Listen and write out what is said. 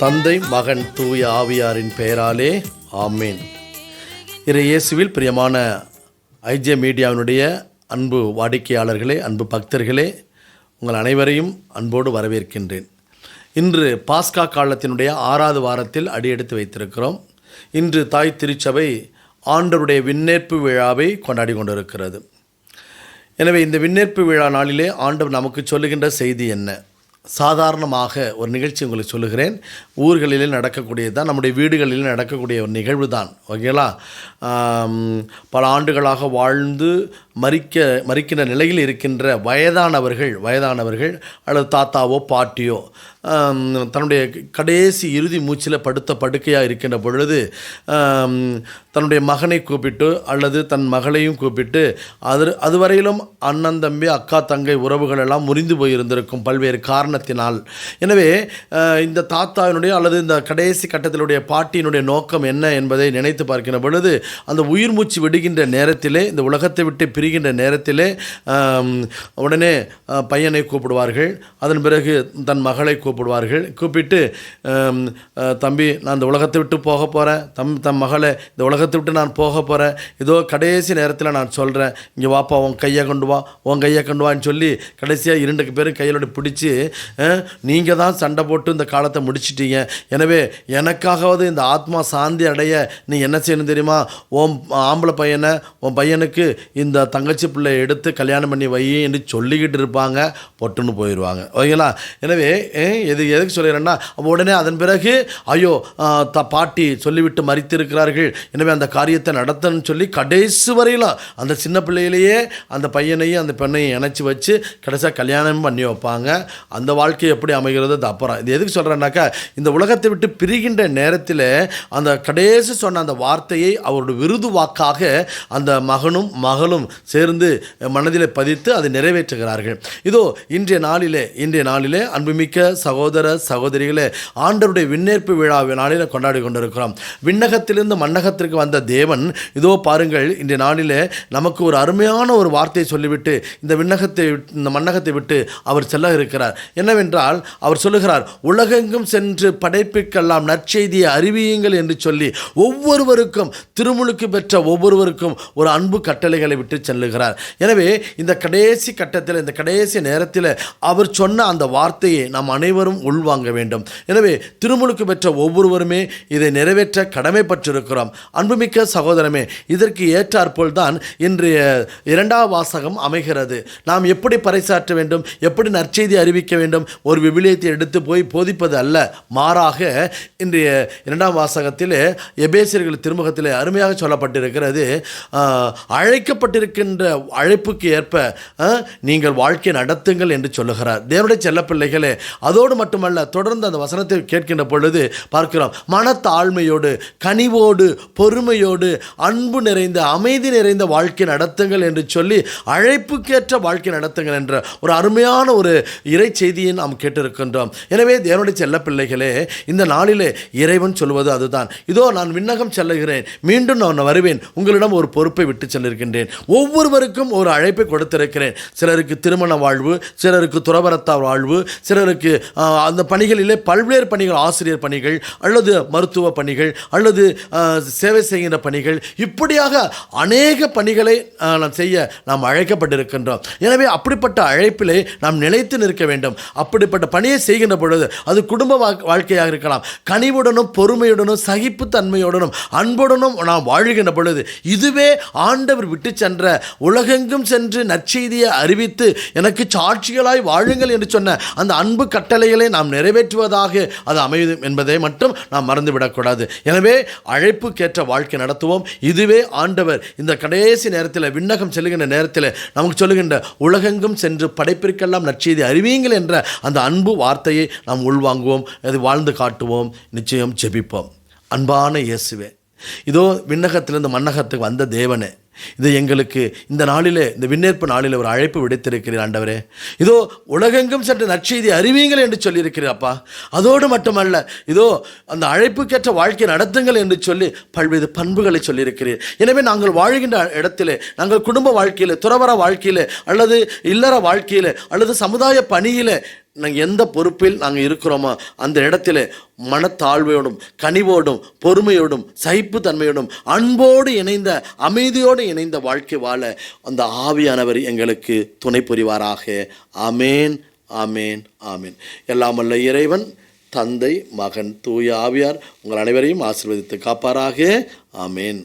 தந்தை மகன் தூய ஆவியாரின் பெயராலே ஆமேன். இயேசுவில் பிரியமான ஐஜே மீடியாவினுடைய அன்பு வாடிக்கையாளர்களே, அன்பு பக்தர்களே, உங்கள் அனைவரையும் அன்போடு வரவேற்கின்றேன். இன்று பாஸ்கா காலத்தினுடைய 6வது வாரத்தில் அடியெடுத்து வைத்திருக்கிறோம். இன்று தாய் திருச்சபை ஆண்டவருடைய விண்ணேற்பு விழாவை கொண்டாடி கொண்டிருக்கிறது. எனவே இந்த விண்ணேற்பு விழா நாளிலே ஆண்டவர் நமக்கு சொல்லுகின்ற செய்தி என்ன? சாதாரணமாக ஒரு நிகழ்ச்சி உங்களுக்கு சொல்லுகிறேன். ஊர்களிலே நடக்கக்கூடியது தான், நம்முடைய வீடுகளில் நடக்கக்கூடிய ஒரு நிகழ்வு தான். ஓகேங்களா? பல ஆண்டுகளாக வாழ்ந்து மறிக்கின்ற நிலையில் இருக்கின்ற வயதானவர்கள் அல்லது தாத்தாவோ பாட்டியோ தன்னுடைய கடைசி இறுதி மூச்சில் படுக்கையாக இருக்கின்ற பொழுது தன்னுடைய மகனை கூப்பிட்டு அல்லது தன் மகளையும் கூப்பிட்டு அதுவரையிலும் அண்ணன் தம்பி அக்கா தங்கை உறவுகள் எல்லாம் முறிந்து போயிருந்திருக்கும் பல்வேறு காரணத்தினால். எனவே இந்த தாத்தாவினுடைய அல்லது இந்த கடைசி கட்டத்தினுடைய பாட்டியினுடைய நோக்கம் என்ன என்பதை நினைத்து பார்க்கின்ற பொழுது, அந்த உயிர் மூச்சு விடுகின்ற நேரத்திலே, இந்த உலகத்தை விட்டு பிரிகின்ற நேரத்திலே உடனே பையனை கூப்பிடுவார்கள். அதன் பிறகு தன் மகளை கூப்பிடுவார்கள். கூப்பிட்டு, தம்பி, நான் இந்த உலகத்தை விட்டு போக போகிறேன், தன் மகளை இந்த உலகத்தை விட்டு நான் போக போகிறேன், இதோ கடைசி நேரத்தில் நான் சொல்கிறேன், இங்கே வாப்பா, உன் கையை கொண்டு வான்னு சொல்லி கடைசியாக 2 பேரும் கையிலோட பிடிச்சி, நீங்கள் தான் சண்டை போட்டு இந்த காலத்தை முடிச்சிட்டீங்க, எனவே எனக்காகவது இந்த ஆத்மா சாந்தி அடைய நீ என்ன செய்யணும் தெரியுமா? உன் ஆம்பளை உன் பையனுக்கு இந்த தங்கச்சி பிள்ளை எடுத்து கல்யாணம் பண்ணி வை என்று சொல்லிக்கிட்டு இருப்பாங்க. பொட்டுன்னு போயிடுவாங்க. ஓகேங்களா? எனவே எதுக்கு சொல்கிறேன்னா, உடனே அதன் பிறகு ஐயோ பாட்டி சொல்லிவிட்டு மறித்திருக்கிறார்கள், எனவே அந்த காரியத்தை நடத்தணும்னு சொல்லி கடைசி வரையிலும் அந்த சின்ன பிள்ளையிலேயே அந்த பையனையும் அந்த பெண்ணையும் இணைச்சி வச்சு கடைசியாக கல்யாணம் பண்ணி வைப்பாங்க. அந்த வாழ்க்கை எப்படி அமைகிறது அது அப்புறம். இது எதுக்கு சொல்கிறேன்னாக்கா, இந்த உலகத்தை விட்டு பிரிகின்ற நேரத்தில் அந்த கடைசி சொன்ன அந்த வார்த்தையை அவருடைய விருது வாக்காக அந்த மகனும் மகளும் சேர்ந்து மனதில் பதித்து அதை நிறைவேற்றுகிறார்கள். இதோ இன்றைய நாளிலே அன்புமிக்க சகோதர சகோதரிகளே, ஆண்டவருடைய விண்ணேற்பு விழாவை நாளில் கொண்டாடி கொண்டிருக்கிறோம். விண்ணகத்திலிருந்து மண்ணகத்திற்கு வந்த தேவன் இதோ பாருங்கள், இன்றைய நாளிலே நமக்கு ஒரு அருமையான ஒரு வார்த்தையை சொல்லிவிட்டு இந்த மண்ணகத்தை விட்டு அவர் செல்ல இருக்கிறார். என்னவென்றால், அவர் சொல்லுகிறார், உலகெங்கும் சென்று படைப்புக்கெல்லாம் நற்செய்தியை அறிவியுங்கள் என்று சொல்லி ஒவ்வொருவருக்கும், திருமுழுக்கு பெற்ற ஒவ்வொருவருக்கும் ஒரு அன்பு கட்டளைகளை விட்டு செல்லுகிறார். எனவே இந்த கடைசி கட்டத்தில், இந்த கடைசி நேரத்தில் அவர் சொன்ன அந்த வார்த்தையை நாம் அனைவரும் உள்வாங்க வேண்டும். எனவே திருமுழுக்கு பெற்ற ஒவ்வொருவருமே இதை நிறைவேற்ற கடமைப்பட்டிருக்கிறோம். அன்புமிக்க சகோதரமே, இதற்கு ஏற்றாற்போல் தான் இன்றைய 2வது வாசகம் அமைகிறது. நாம் எப்படி பறைசாற்ற வேண்டும், எப்படி நற்செய்தி அறிவிக்க வேண்டும், ஒரு விவிலியத்தை எடுத்து போய் போதிப்பது அல்ல. மாறாக இன்றைய 2வது வாசகத்தில் எபேசியர்கள் திருமுகத்தில் அருமையாக சொல்லப்பட்டிருக்கிறது. அழைக்கப்பட்டிருக்கின்ற அழைப்புக்கு ஏற்ப நீங்கள் வாழ்க்கை நடத்துங்கள் என்று சொல்லுகிறார். தேவனுடைய செல்ல பிள்ளைகளே, அதோடு மட்டுமல்ல, தொடர்ந்து அந்த வசனத்தை கேட்கின்ற பொழுது பார்க்கிறோம், மனத்தாழ்மையோடு, கனிவோடு, பொறுமையோடு, அன்பு நிறைந்த, அமைதி நிறைந்த வாழ்க்கை நடத்துங்கள் என்று சொல்லி அழைப்புக்கேற்ற வாழ்க்கை நடத்துங்கள் என்ற ஒரு அருமையான ஒரு இறை செய்தியை நாம் கேட்டிருக்கின்றோம். எனவே தேவனுடைய செல்ல பிள்ளைகளே, இந்த நாளிலே இறைவன் சொல்வது அதுதான். இதோ நான் விண்ணகம் செல்லுகிறேன், மீண்டும் நான் வருவேன், உங்களிடம் ஒரு பொறுப்பை விட்டு செல்லிருக்கின்றேன், ஒவ்வொருவருக்கும் ஒரு அழைப்பை கொடுத்திருக்கிறேன். சிலருக்கு திருமண வாழ்வு, சிலருக்கு துறவரத்தா வாழ்வு, சிலருக்கு அந்த பணிகளிலே பல்வேறு பணிகள், ஆசிரியர் பணிகள் அல்லது மருத்துவ பணிகள் அல்லது சேவை செய்கின்ற பணிகள், இப்படியாக அநேக பணிகளை செய்ய நாம் அழைக்கப்பட்டிருக்கின்றோம். எனவே அப்படிப்பட்ட அழைப்பிலே நாம் நிலைத்து நிற்க வேண்டும். அப்படிப்பட்ட பணியை செய்கின்ற பொழுது அது குடும்ப வாழ்க்கையாக இருக்கலாம், கனிவுடனும் பொறுமையுடனும் சகிப்புத்தன்மையுடனும் அன்புடனும் நாம் வாழ்கின்ற பொழுது, இதுவே ஆண்டவர் விட்டு சென்ற உலகெங்கும் சென்று நற்செய்தியை அறிவித்து எனக்கு சாட்சிகளாய் வாழுங்கள் என்று சொன்ன அந்த அன்பு கட்டளைகளை நாம் நிறைவேற்றுவதாக அது அமையும் என்பதை மட்டும் நாம் மறந்துவிடக்கூடாது. எனவே அழைப்புக்கேற்ற வாழ்க்கை நடத்துவோம். இதுவே ஆண்டவர் இந்த கடைசி நேரத்தில், விண்ணகம் செல்லுகின்ற நேரத்தில் நமக்கு சொல்லுகின்ற உலகெங்கும் சென்று படைப்பிற்கெல்லாம் நற்செய்தி அறிவியுங்கள் என்ற அந்த அன்பு வார்த்தையை நாம் உள்வாங்குவோம், அது வாழ்ந்து காட்டுவோம், நிச்சயம் ஜெபிப்போம். அன்பான இயேசுவே, இதோ விண்ணகத்திலிருந்து மண்ணகத்துக்கு வந்த தேவனே, இது எங்களுக்கு இந்த நாளிலே, இந்த விண்ணேற்பு நாளில் ஒரு அழைப்பு விடுத்திருக்கிறீர் ஆண்டவரே. இதோ உலகெங்கும் சென்று நற்செய்தி அறிவியுங்கள் என்று சொல்லியிருக்கிறீர் அப்பா. அதோடு மட்டுமல்ல, இதோ அந்த அழைப்புக்கேற்ற வாழ்க்கை நடத்துங்கள் என்று சொல்லி பல்வேறு பண்புகளை சொல்லியிருக்கிறீர். எனவே நாங்கள் வாழ்கின்ற இடத்திலே, நாங்கள் குடும்ப வாழ்க்கையில், துறவர வாழ்க்கையில் அல்லது இல்லற வாழ்க்கையில் அல்லது சமுதாய பணியில் நாங்கள் எந்த பொறுப்பில் நாங்கள் இருக்கிறோமோ அந்த இடத்துல மனத்தாழ்வையோடும் கனிவோடும் பொறுமையோடும் சகிப்புத்தன்மையோடும் அன்போடு இணைந்த அமைதியோடு இணைந்த வாழ்க்கை வாழ அந்த ஆவியானவர் எங்களுக்கு துணை புரிவாராக. ஆமேன், ஆமேன், ஆமேன். எல்லாம் வல்ல இறைவன் தந்தை, மகன், தூய ஆவியார் உங்கள் அனைவரையும் ஆசீர்வதித்து காப்பாராக. ஆமேன்.